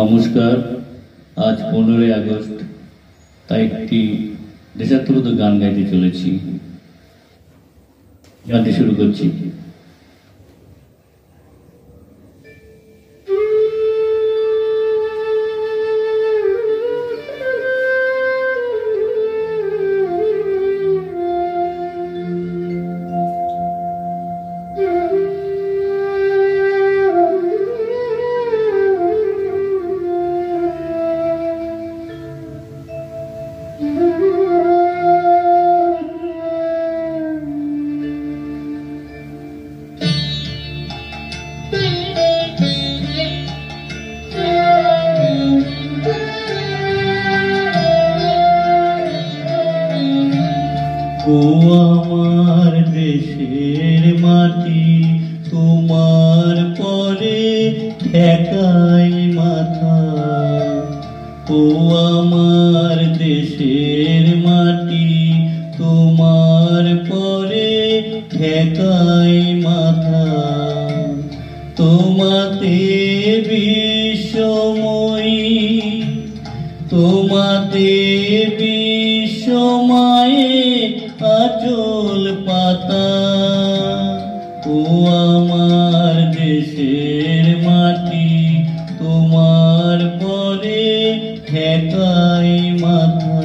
নমস্কার। আজ 15ই আগস্ট, তাই একটি দেশাত্মবোধক গান গাইতে চলেছি। গানটি শুরু করছি। ও আমার দেশের মাটি, তোমার পরে ঠেকাই মাথা। ও আমার দেশের মাটি, তোমার পরে ঠেকাই মাথা। তোমাতে বিশ্বময়ী, তোমাতে বিশ্বময়ে আচল পাতা। ও আমার দেশের মাটি, তোমার পরে ঠেকাই মাথা।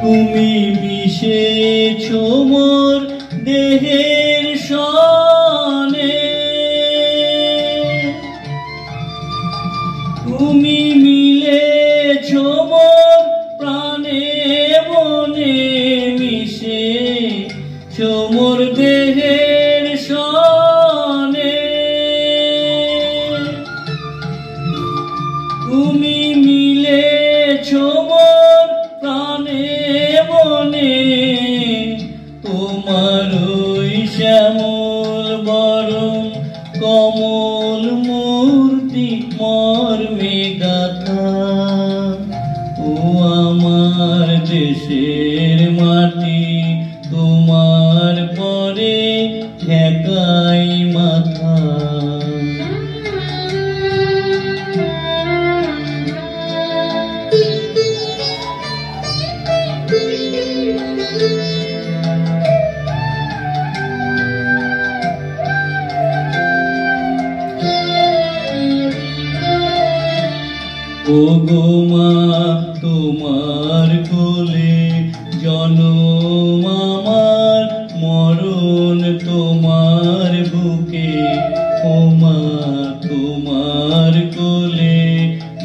তুমি মিশেছ মোর দেহের সনে, তুমি মিলেছ মোর প্রাণে মনে, মিশেছ মোর দেহের সনে। তুমি মিলেছ মোর প্রাণে মনে, তোমার ওই শ্যামল বরণ কমল মূর্তি মর্মে গাথা। ও আমার দেশের মাটি, তোমার পরে ঠেকাই মাথা। ও গো মা, তোমার কোলে জনম আমার, মরণ তোমার বুকে। ও মা, তোমার কোলে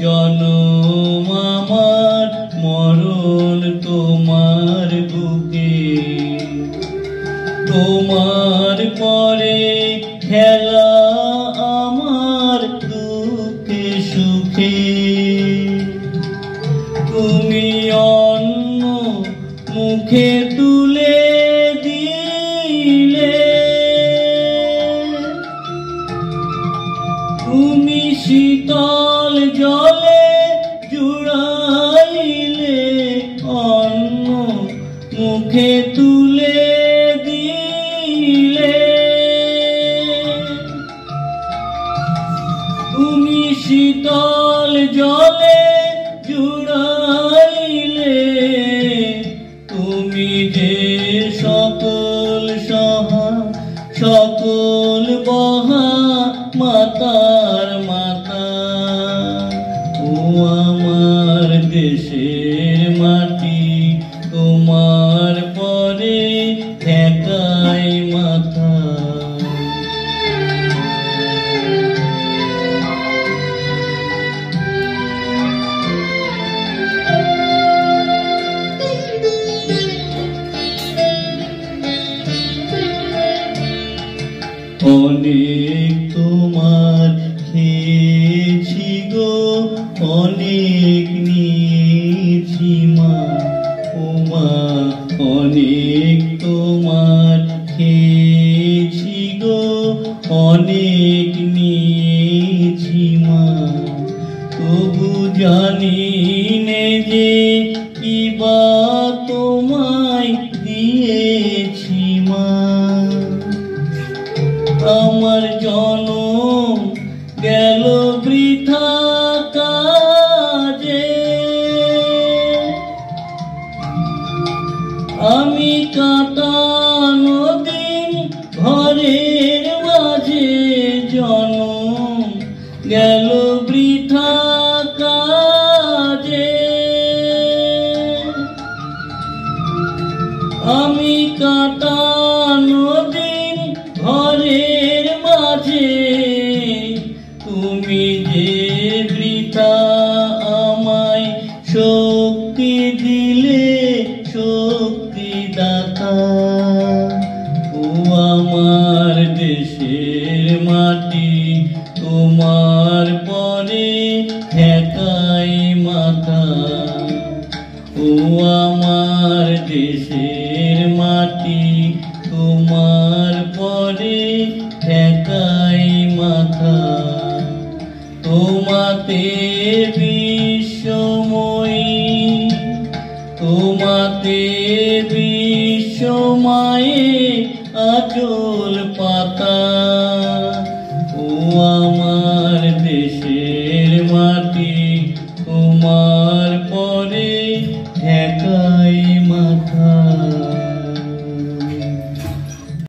জনম আমার, মরণ তোমার বুকে। তোমার পরে খেলা আমার দুঃখে সুখে। তুমি অন্ন মুখে তুলে দিলে, তুমি শীতল জলে জুড়াইলে, অন্ন মুখে তুলে দিলে। তুমি শীতল জলে জুড়াইলে, তুমি যে সকল সহা সকল বহা মাতার মাতা। ও আমার দেশের মাটি, তোমার পরে ঠেকাই মাথা। অনেক তোমার খেয়েছি গো, অনেক নিয়েছি মা। ও মা, অনেক তোমার খেয়েছি গো, অনেক নিয়েছি মা। তবু জানি নে যে কি বা তোমায় দিয়েছি মা, আমার জনম গেল বৃথা কাজে, আমি কাটানো দিন ঘরের মাঝে, জনম গেল বৃথা কাজে, আমি কাটানো দিন ঘরের মাঝে, তুমি যে বৃথা আমায় শক্তি দিলে শক্তি দাতা। ও আমার দেশের মাটি, তোমার পরে ঠেকাই মাথা। ও আমার দেশের মাটি, তোমার পরে ঠেকাই মাথা। তোমাতে বিশ্বময়ী, তোমাতে বিশ্বময়ে আছো